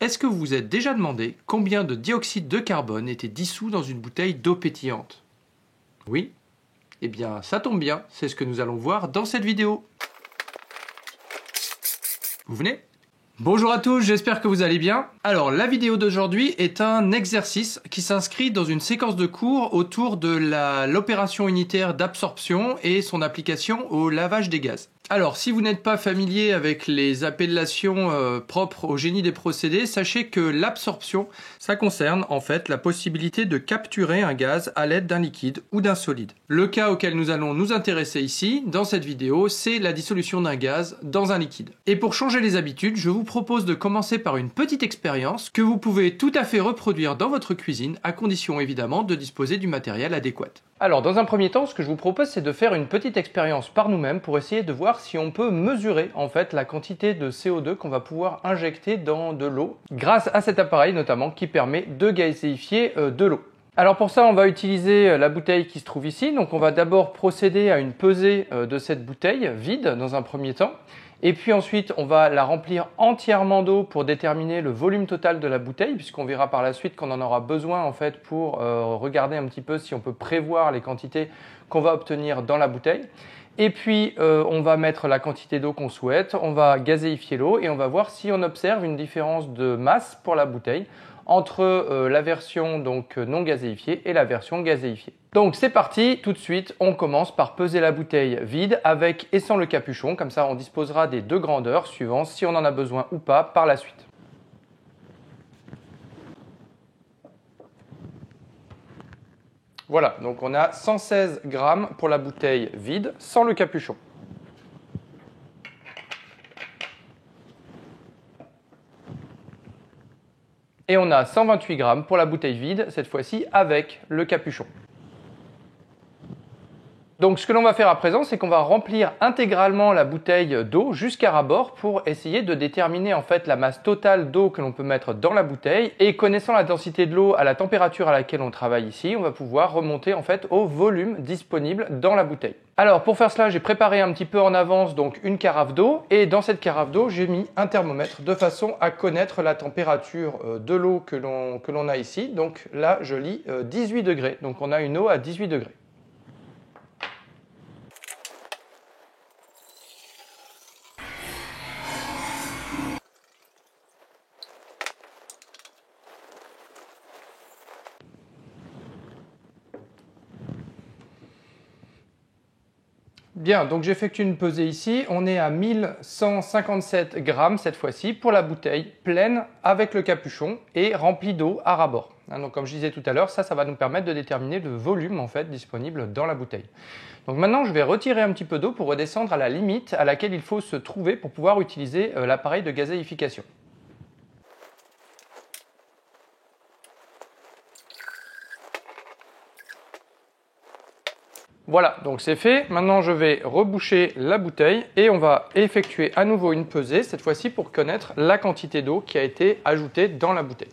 Est-ce que vous vous êtes déjà demandé combien de dioxyde de carbone était dissous dans une bouteille d'eau pétillante? Oui? Eh bien, ça tombe bien, c'est ce que nous allons voir dans cette vidéo. Vous venez? Bonjour à tous, j'espère que vous allez bien. Alors, la vidéo d'aujourd'hui est un exercice qui s'inscrit dans une séquence de cours autour de l'opération unitaire d'absorption et son application au lavage des gaz. Alors, si vous n'êtes pas familier avec les appellations propres au génie des procédés, sachez que l'absorption, ça concerne en fait la possibilité de capturer un gaz à l'aide d'un liquide ou d'un solide. Le cas auquel nous allons nous intéresser ici, dans cette vidéo, c'est la dissolution d'un gaz dans un liquide. Et pour changer les habitudes, je vous propose de commencer par une petite expérience que vous pouvez tout à fait reproduire dans votre cuisine, à condition évidemment de disposer du matériel adéquat. Alors, dans un premier temps, ce que je vous propose, c'est de faire une petite expérience par nous-mêmes pour essayer de voir si on peut mesurer en fait la quantité de CO2 qu'on va pouvoir injecter dans de l'eau grâce à cet appareil notamment qui permet de gazéifier de l'eau. Alors pour ça, on va utiliser la bouteille qui se trouve ici. Donc on va d'abord procéder à une pesée de cette bouteille vide dans un premier temps. Et puis ensuite, on va la remplir entièrement d'eau pour déterminer le volume total de la bouteille, puisqu'on verra par la suite qu'on en aura besoin en fait pour regarder un petit peu si on peut prévoir les quantités qu'on va obtenir dans la bouteille. Et puis, on va mettre la quantité d'eau qu'on souhaite, on va gazéifier l'eau et on va voir si on observe une différence de masse pour la bouteille entre la version donc non gazéifiée et la version gazéifiée. Donc c'est parti, tout de suite, on commence par peser la bouteille vide avec et sans le capuchon, comme ça on disposera des deux grandeurs suivant si on en a besoin ou pas par la suite. Voilà, donc on a 116 grammes pour la bouteille vide sans le capuchon. Et on a 128 grammes pour la bouteille vide, cette fois-ci avec le capuchon. Donc ce que l'on va faire à présent, c'est qu'on va remplir intégralement la bouteille d'eau jusqu'à ras-bord pour essayer de déterminer en fait la masse totale d'eau que l'on peut mettre dans la bouteille. Et connaissant la densité de l'eau à la température à laquelle on travaille ici, on va pouvoir remonter en fait au volume disponible dans la bouteille. Alors pour faire cela, j'ai préparé un petit peu en avance donc une carafe d'eau et dans cette carafe d'eau, j'ai mis un thermomètre de façon à connaître la température de l'eau que l'on a ici. Donc là, je lis 18 degrés. Donc on a une eau à 18 degrés. Bien, donc j'effectue une pesée ici, on est à 1157 grammes cette fois-ci pour la bouteille pleine avec le capuchon et remplie d'eau à ras-bord. Donc comme je disais tout à l'heure, ça va nous permettre de déterminer le volume en fait disponible dans la bouteille. Donc maintenant je vais retirer un petit peu d'eau pour redescendre à la limite à laquelle il faut se trouver pour pouvoir utiliser l'appareil de gazéification. Voilà, donc c'est fait. Maintenant, je vais reboucher la bouteille et on va effectuer à nouveau une pesée, cette fois-ci pour connaître la quantité d'eau qui a été ajoutée dans la bouteille.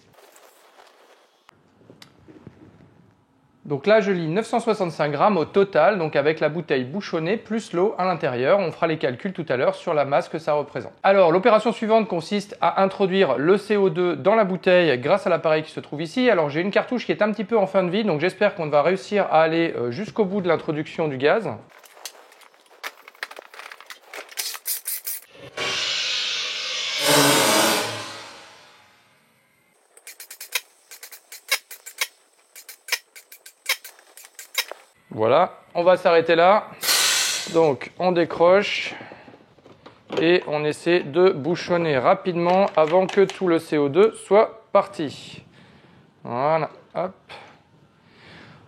Donc là, je lis 965 grammes au total, donc avec la bouteille bouchonnée plus l'eau à l'intérieur. On fera les calculs tout à l'heure sur la masse que ça représente. Alors, l'opération suivante consiste à introduire le CO2 dans la bouteille grâce à l'appareil qui se trouve ici. Alors, j'ai une cartouche qui est un petit peu en fin de vie, donc j'espère qu'on va réussir à aller jusqu'au bout de l'introduction du gaz. Voilà, on va s'arrêter là. Donc on décroche et on essaie de bouchonner rapidement avant que tout le CO2 soit parti. Voilà, hop.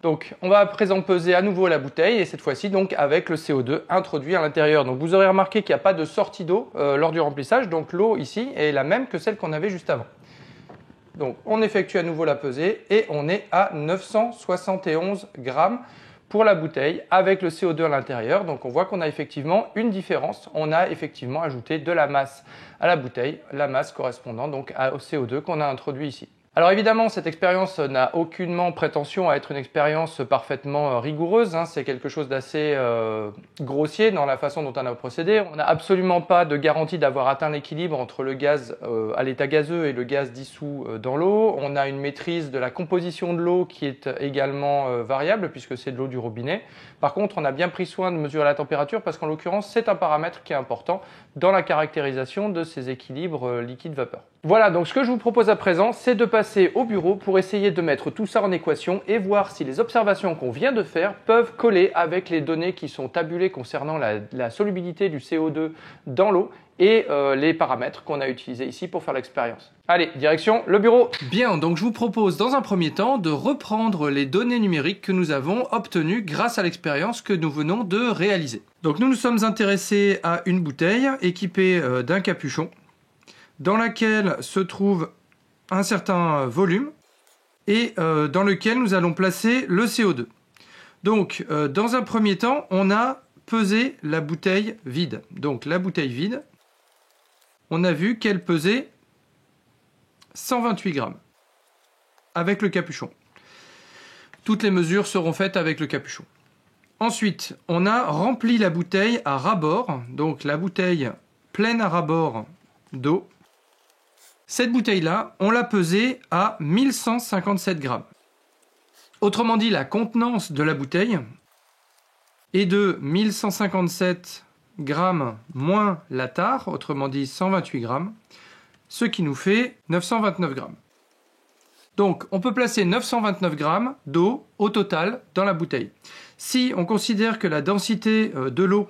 Donc on va à présent peser à nouveau la bouteille et cette fois-ci donc avec le CO2 introduit à l'intérieur. Donc vous aurez remarqué qu'il n'y a pas de sortie d'eau lors du remplissage, donc l'eau ici est la même que celle qu'on avait juste avant. Donc on effectue à nouveau la pesée et on est à 971 grammes pour la bouteille avec le CO2 à l'intérieur. Donc on voit qu'on a effectivement une différence. On a effectivement ajouté de la masse à la bouteille, la masse correspondant donc au CO2 qu'on a introduit ici. Alors évidemment, cette expérience n'a aucunement prétention à être une expérience parfaitement rigoureuse, hein. C'est quelque chose d'assez grossier dans la façon dont on a procédé. On n'a absolument pas de garantie d'avoir atteint l'équilibre entre le gaz à l'état gazeux et le gaz dissous dans l'eau. On a une maîtrise de la composition de l'eau qui est également variable puisque c'est de l'eau du robinet. Par contre, on a bien pris soin de mesurer la température parce qu'en l'occurrence, c'est un paramètre qui est important dans la caractérisation de ces équilibres liquide-vapeur. Voilà, donc ce que je vous propose à présent, c'est de passer au bureau pour essayer de mettre tout ça en équation et voir si les observations qu'on vient de faire peuvent coller avec les données qui sont tabulées concernant la solubilité du CO2 dans l'eau et les paramètres qu'on a utilisés ici pour faire l'expérience. Allez, direction le bureau. Bien, donc je vous propose dans un premier temps de reprendre les données numériques que nous avons obtenues grâce à l'expérience que nous venons de réaliser. Donc nous nous sommes intéressés à une bouteille équipée d'un capuchon dans laquelle se trouve un certain volume et dans lequel nous allons placer le CO2. Donc dans un premier temps, on a pesé la bouteille vide. Donc la bouteille vide, on a vu qu'elle pesait 128 grammes avec le capuchon. Toutes les mesures seront faites avec le capuchon. Ensuite, on a rempli la bouteille à ras-bord, donc la bouteille pleine à ras-bord d'eau. Cette bouteille-là, on l'a pesée à 1157 grammes. Autrement dit, la contenance de la bouteille est de 1157 grammes moins la tare, autrement dit 128 grammes, ce qui nous fait 929 grammes. Donc, on peut placer 929 grammes d'eau au total dans la bouteille. Si on considère que la densité de l'eau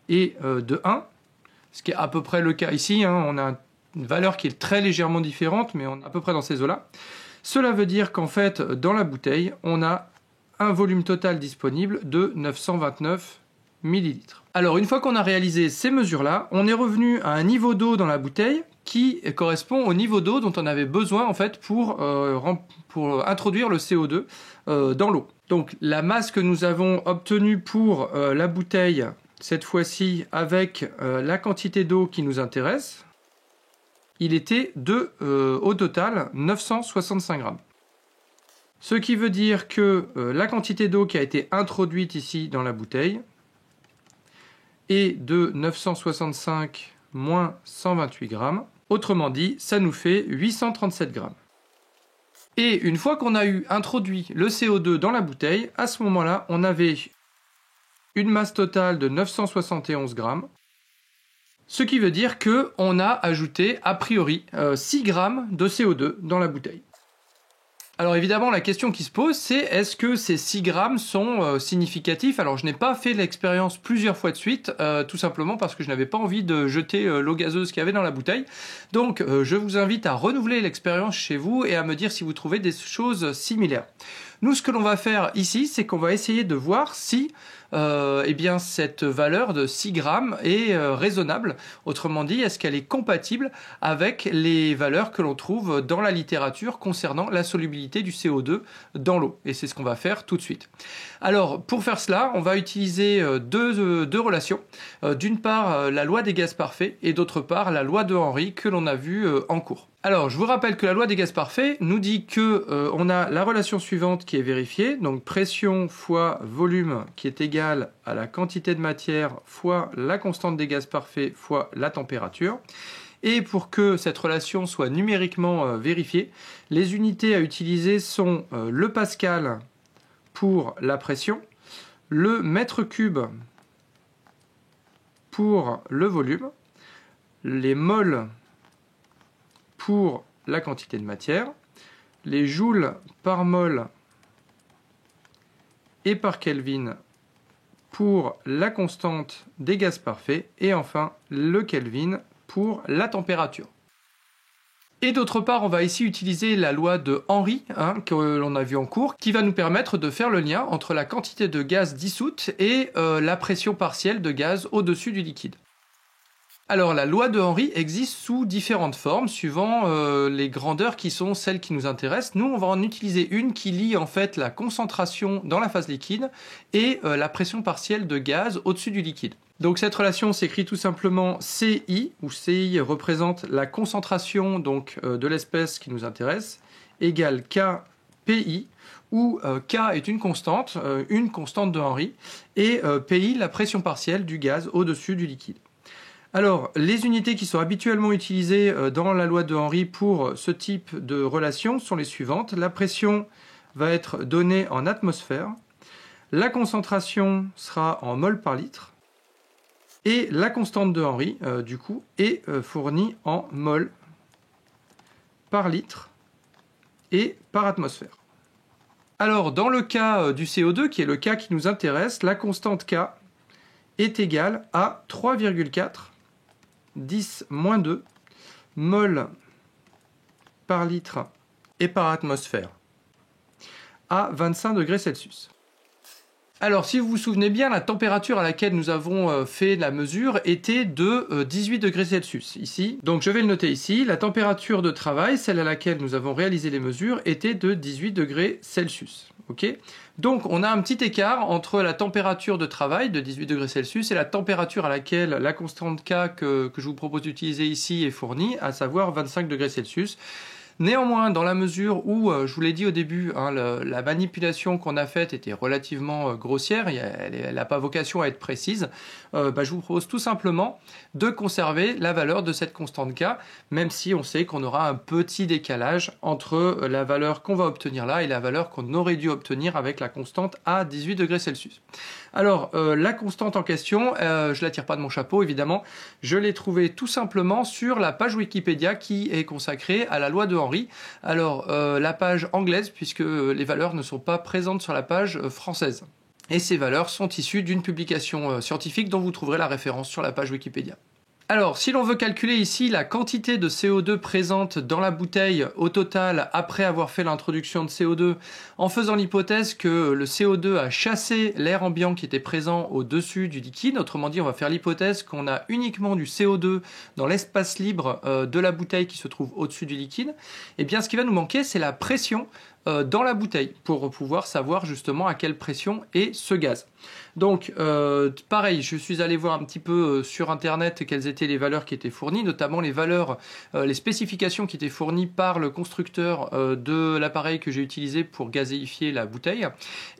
est de 1, ce qui est à peu près le cas ici, hein, on a une valeur qui est très légèrement différente, mais on est à peu près dans ces eaux-là. Cela veut dire qu'en fait, dans la bouteille, on a un volume total disponible de 929 millilitres. Alors, une fois qu'on a réalisé ces mesures-là, on est revenu à un niveau d'eau dans la bouteille qui correspond au niveau d'eau dont on avait besoin en fait pour introduire le CO2 dans l'eau. Donc, la masse que nous avons obtenue pour la bouteille, cette fois-ci avec la quantité d'eau qui nous intéresse, il était de, au total, 965 grammes. Ce qui veut dire que la quantité d'eau qui a été introduite ici dans la bouteille est de 965 moins 128 grammes. Autrement dit, ça nous fait 837 grammes. Et une fois qu'on a eu introduit le CO2 dans la bouteille, à ce moment-là, on avait une masse totale de 971 grammes. Ce qui veut dire qu'on a ajouté a priori 6 grammes de CO2 dans la bouteille. Alors évidemment, la question qui se pose, c'est est-ce que ces 6 grammes sont significatifs? Alors je n'ai pas fait l'expérience plusieurs fois de suite, tout simplement parce que je n'avais pas envie de jeter l'eau gazeuse qu'il y avait dans la bouteille. Donc je vous invite à renouveler l'expérience chez vous et à me dire si vous trouvez des choses similaires. Nous, ce que l'on va faire ici, c'est qu'on va essayer de voir si eh bien, cette valeur de 6 grammes est raisonnable. Autrement dit, est-ce qu'elle est compatible avec les valeurs que l'on trouve dans la littérature concernant la solubilité du CO2 dans l'eau. Et c'est ce qu'on va faire tout de suite. Alors, pour faire cela, on va utiliser deux relations. D'une part, la loi des gaz parfaits et d'autre part, la loi de Henry que l'on a vue en cours. Alors, je vous rappelle que la loi des gaz parfaits nous dit que on a la relation suivante qui est vérifiée, donc pression fois volume qui est égal à la quantité de matière fois la constante des gaz parfaits fois la température. Et pour que cette relation soit numériquement vérifiée, les unités à utiliser sont le pascal pour la pression, le mètre cube pour le volume, les moles pour la quantité de matière, les joules par mol et par Kelvin pour la constante des gaz parfaits, et enfin le Kelvin pour la température. Et d'autre part, on va ici utiliser la loi de Henry, que l'on a vu en cours, qui va nous permettre de faire le lien entre la quantité de gaz dissoute et la pression partielle de gaz au-dessus du liquide. Alors la loi de Henry existe sous différentes formes suivant les grandeurs qui sont celles qui nous intéressent. Nous on va en utiliser une qui lie en fait la concentration dans la phase liquide et la pression partielle de gaz au-dessus du liquide. Donc cette relation s'écrit tout simplement CI, où CI représente la concentration donc, de l'espèce qui nous intéresse, égale KPI, où K est une constante de Henry, et PI la pression partielle du gaz au-dessus du liquide. Alors, les unités qui sont habituellement utilisées dans la loi de Henry pour ce type de relation sont les suivantes. La pression va être donnée en atmosphère, la concentration sera en mol par litre, et la constante de Henry, du coup, est fournie en mol par litre et par atmosphère. Alors, dans le cas du CO2, qui est le cas qui nous intéresse, la constante K est égale à 3,4 10-2 mol par litre et par atmosphère à 25 degrés Celsius. Alors, si vous vous souvenez bien, la température à laquelle nous avons fait la mesure était de 18 degrés Celsius, ici. Donc, je vais le noter ici. La température de travail, celle à laquelle nous avons réalisé les mesures, était de 18 degrés Celsius. Okay, donc, on a un petit écart entre la température de travail de 18 degrés Celsius et la température à laquelle la constante K que je vous propose d'utiliser ici est fournie, à savoir 25 degrés Celsius. Néanmoins, dans la mesure où, je vous l'ai dit au début, hein, la manipulation qu'on a faite était relativement grossière, elle n'a pas vocation à être précise, je vous propose tout simplement de conserver la valeur de cette constante K, même si on sait qu'on aura un petit décalage entre la valeur qu'on va obtenir là et la valeur qu'on aurait dû obtenir avec la constante à 18 degrés Celsius. Alors, la constante en question, je la tire pas de mon chapeau évidemment, je l'ai trouvée tout simplement sur la page Wikipédia qui est consacrée à la loi de Henry. Alors, la page anglaise, puisque les valeurs ne sont pas présentes sur la page française. Et ces valeurs sont issues d'une publication scientifique dont vous trouverez la référence sur la page Wikipédia. Alors, si l'on veut calculer ici la quantité de CO2 présente dans la bouteille au total après avoir fait l'introduction de CO2, en faisant l'hypothèse que le CO2 a chassé l'air ambiant qui était présent au-dessus du liquide, autrement dit, on va faire l'hypothèse qu'on a uniquement du CO2 dans l'espace libre de la bouteille qui se trouve au-dessus du liquide, eh bien, ce qui va nous manquer, c'est la pression dans la bouteille pour pouvoir savoir justement à quelle pression est ce gaz. Donc pareil, je suis allé voir un petit peu sur internet quelles étaient les valeurs qui étaient fournies, notamment les valeurs, les spécifications qui étaient fournies par le constructeur de l'appareil que j'ai utilisé pour gazéifier la bouteille.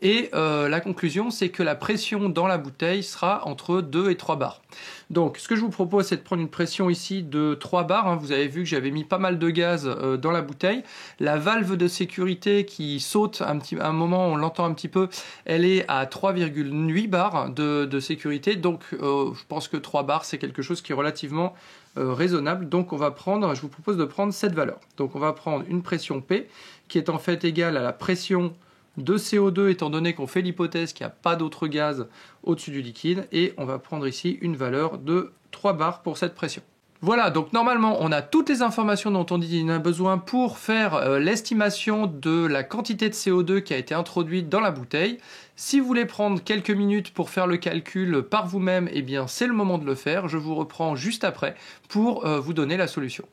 Et la conclusion, c'est que la pression dans la bouteille sera entre 2 et 3 bars. Donc ce que je vous propose, c'est de prendre une pression ici de 3 bars. Hein. Vous avez vu que j'avais mis pas mal de gaz dans la bouteille. La valve de sécurité qui saute à un moment, on l'entend un petit peu, elle est à 3,8 bars de sécurité. Donc je pense que 3 bars, c'est quelque chose qui est relativement raisonnable. Donc je vous propose de prendre cette valeur. Donc on va prendre une pression P qui est en fait égale à la pression de CO2 étant donné qu'on fait l'hypothèse qu'il n'y a pas d'autre gaz au-dessus du liquide, et on va prendre ici une valeur de 3 bars pour cette pression. Voilà, donc normalement on a toutes les informations dont on dit qu'on a besoin pour faire l'estimation de la quantité de CO2 qui a été introduite dans la bouteille. Si vous voulez prendre quelques minutes pour faire le calcul par vous-même, eh bien c'est le moment de le faire. Je vous reprends juste après pour vous donner la solution.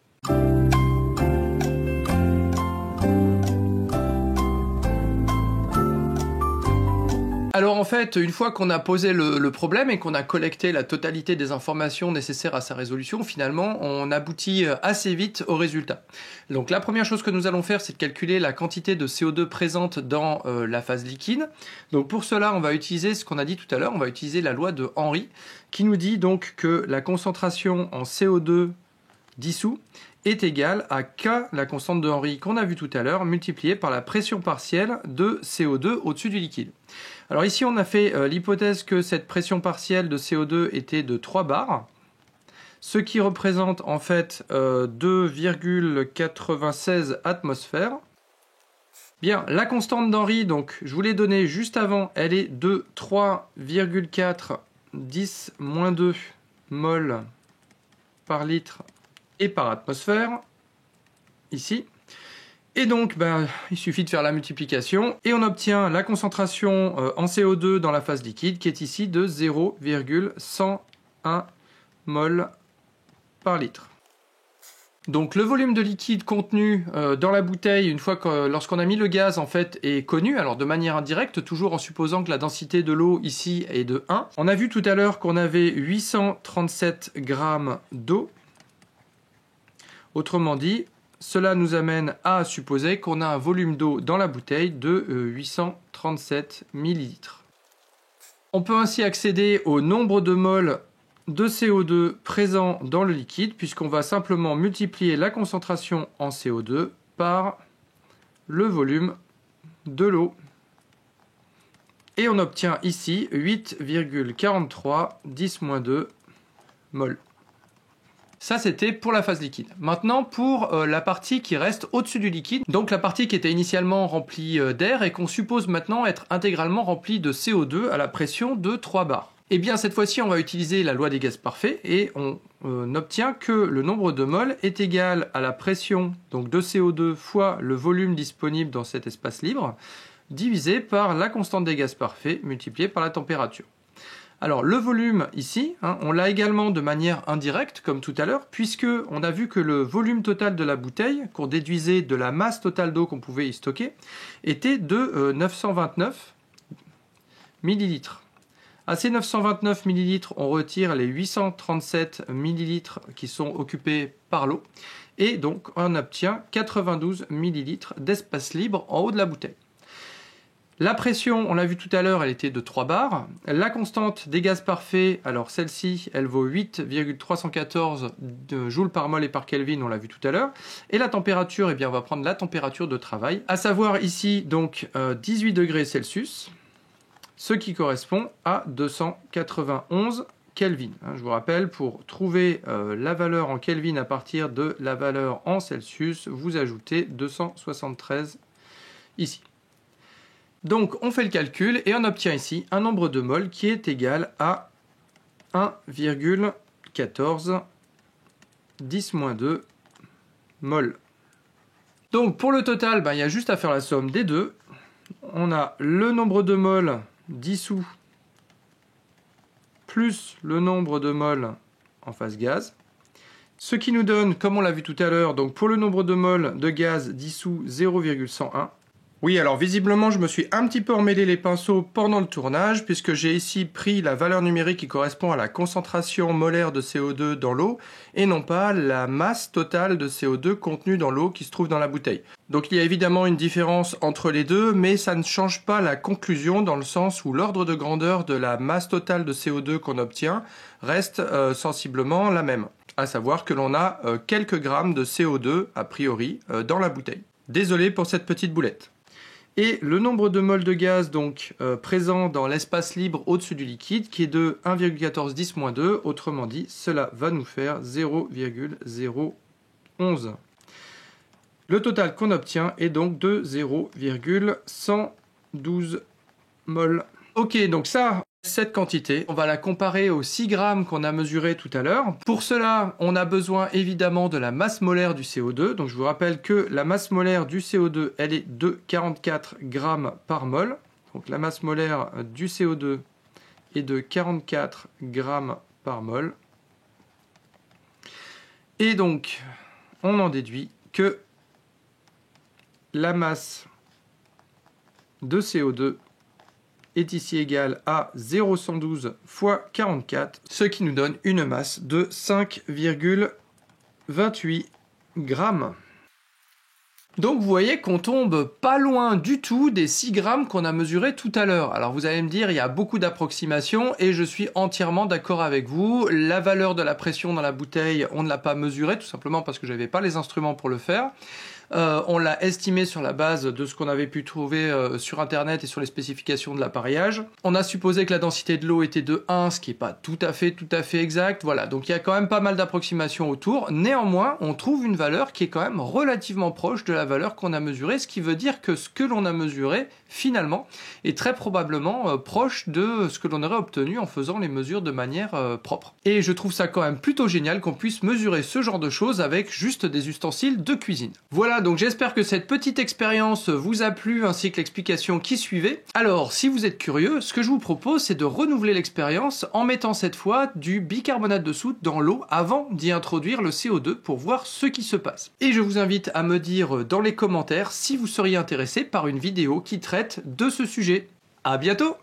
Alors en fait, une fois qu'on a posé le problème et qu'on a collecté la totalité des informations nécessaires à sa résolution, finalement, on aboutit assez vite au résultat. Donc la première chose que nous allons faire, c'est de calculer la quantité de CO2 présente dans la phase liquide. Donc pour cela, on va utiliser ce qu'on a dit tout à l'heure, on va utiliser la loi de Henry, qui nous dit donc que la concentration en CO2 dissous est égale à K, la constante de Henry qu'on a vu tout à l'heure, multipliée par la pression partielle de CO2 au-dessus du liquide. Alors ici, on a fait l'hypothèse que cette pression partielle de CO2 était de 3 bars, ce qui représente en fait 2,96 atmosphères. Bien, la constante d'Henry, donc je vous l'ai donnée juste avant, elle est de 3,4 10-2 mol par litre et par atmosphère, ici. Et donc, il suffit de faire la multiplication et on obtient la concentration en CO2 dans la phase liquide qui est ici de 0,101 mol par litre. Donc le volume de liquide contenu dans la bouteille, une fois que lorsqu'on a mis le gaz en fait, est connu, alors de manière indirecte, toujours en supposant que la densité de l'eau ici est de 1. On a vu tout à l'heure qu'on avait 837 grammes d'eau. Autrement dit, cela nous amène à supposer qu'on a un volume d'eau dans la bouteille de 837 millilitres. On peut ainsi accéder au nombre de moles de CO2 présent dans le liquide, puisqu'on va simplement multiplier la concentration en CO2 par le volume de l'eau. Et on obtient ici 8,43 10-2 mol. Ça, c'était pour la phase liquide. Maintenant, pour la partie qui reste au-dessus du liquide, donc la partie qui était initialement remplie d'air et qu'on suppose maintenant être intégralement remplie de CO2 à la pression de 3 bars. Et bien cette fois-ci, on va utiliser la loi des gaz parfaits et on obtient que le nombre de moles est égal à la pression donc de CO2 fois le volume disponible dans cet espace libre, divisé par la constante des gaz parfaits multipliée par la température. Alors le volume ici, on l'a également de manière indirecte comme tout à l'heure, puisque on a vu que le volume total de la bouteille, qu'on déduisait de la masse totale d'eau qu'on pouvait y stocker, était de 929 millilitres. À ces 929 millilitres, on retire les 837 millilitres qui sont occupés par l'eau, et donc on obtient 92 millilitres d'espace libre en haut de la bouteille. La pression, on l'a vu tout à l'heure, elle était de 3 bars. La constante des gaz parfaits, alors celle-ci, elle vaut 8,314 joules par mol et par Kelvin, on l'a vu tout à l'heure. Et la température, eh bien, on va prendre la température de travail, à savoir ici donc 18 degrés Celsius, ce qui correspond à 291 Kelvin. Je vous rappelle, pour trouver la valeur en Kelvin à partir de la valeur en Celsius, vous ajoutez 273 ici. Donc on fait le calcul et on obtient ici un nombre de moles qui est égal à 1,14 10-2 mol. Donc pour le total, il y a juste à faire la somme des deux. On a le nombre de moles dissous plus le nombre de moles en phase gaz. Ce qui nous donne, comme on l'a vu tout à l'heure, donc pour le nombre de moles de gaz dissous 0,101. Oui, alors visiblement, je me suis un petit peu emmêlé les pinceaux pendant le tournage, puisque j'ai ici pris la valeur numérique qui correspond à la concentration molaire de CO2 dans l'eau, et non pas la masse totale de CO2 contenue dans l'eau qui se trouve dans la bouteille. Donc il y a évidemment une différence entre les deux, mais ça ne change pas la conclusion dans le sens où l'ordre de grandeur de la masse totale de CO2 qu'on obtient reste sensiblement la même. À savoir que l'on a quelques grammes de CO2, a priori, dans la bouteille. Désolé pour cette petite boulette. Et le nombre de moles de gaz donc présent dans l'espace libre au-dessus du liquide qui est de 1,14 10-2, autrement dit, cela va nous faire 0,011. Le total qu'on obtient est donc de 0,112 mol. Ok, donc ça, cette quantité, on va la comparer aux 6 grammes qu'on a mesuré tout à l'heure. Pour cela, on a besoin évidemment de la masse molaire du CO2. Donc je vous rappelle que la masse molaire du CO2, elle est de 44 grammes par mol. Donc la masse molaire du CO2 est de 44 grammes par mol. Et donc, on en déduit que la masse de CO2 est ici égal à 0,112 fois 44, ce qui nous donne une masse de 5,28 grammes. Donc vous voyez qu'on tombe pas loin du tout des 6 grammes qu'on a mesurés tout à l'heure. Alors vous allez me dire, il y a beaucoup d'approximations et je suis entièrement d'accord avec vous. La valeur de la pression dans la bouteille, on ne l'a pas mesurée, tout simplement parce que je n'avais pas les instruments pour le faire. On l'a estimé sur la base de ce qu'on avait pu trouver sur internet et sur les spécifications de l'appareillage. On a supposé que la densité de l'eau était de 1, ce qui n'est pas tout à fait exact. Voilà, donc il y a quand même pas mal d'approximations autour. Néanmoins, on trouve une valeur qui est quand même relativement proche de la valeur qu'on a mesurée, ce qui veut dire que ce que l'on a mesuré, finalement, est très probablement proche de ce que l'on aurait obtenu en faisant les mesures de manière propre. Et je trouve ça quand même plutôt génial qu'on puisse mesurer ce genre de choses avec juste des ustensiles de cuisine. Voilà donc j'espère que cette petite expérience vous a plu ainsi que l'explication qui suivait. Alors, si vous êtes curieux, ce que je vous propose, c'est de renouveler l'expérience en mettant cette fois du bicarbonate de soude dans l'eau avant d'y introduire le CO2 pour voir ce qui se passe. Et je vous invite à me dire dans les commentaires si vous seriez intéressé par une vidéo qui traite de ce sujet. À bientôt!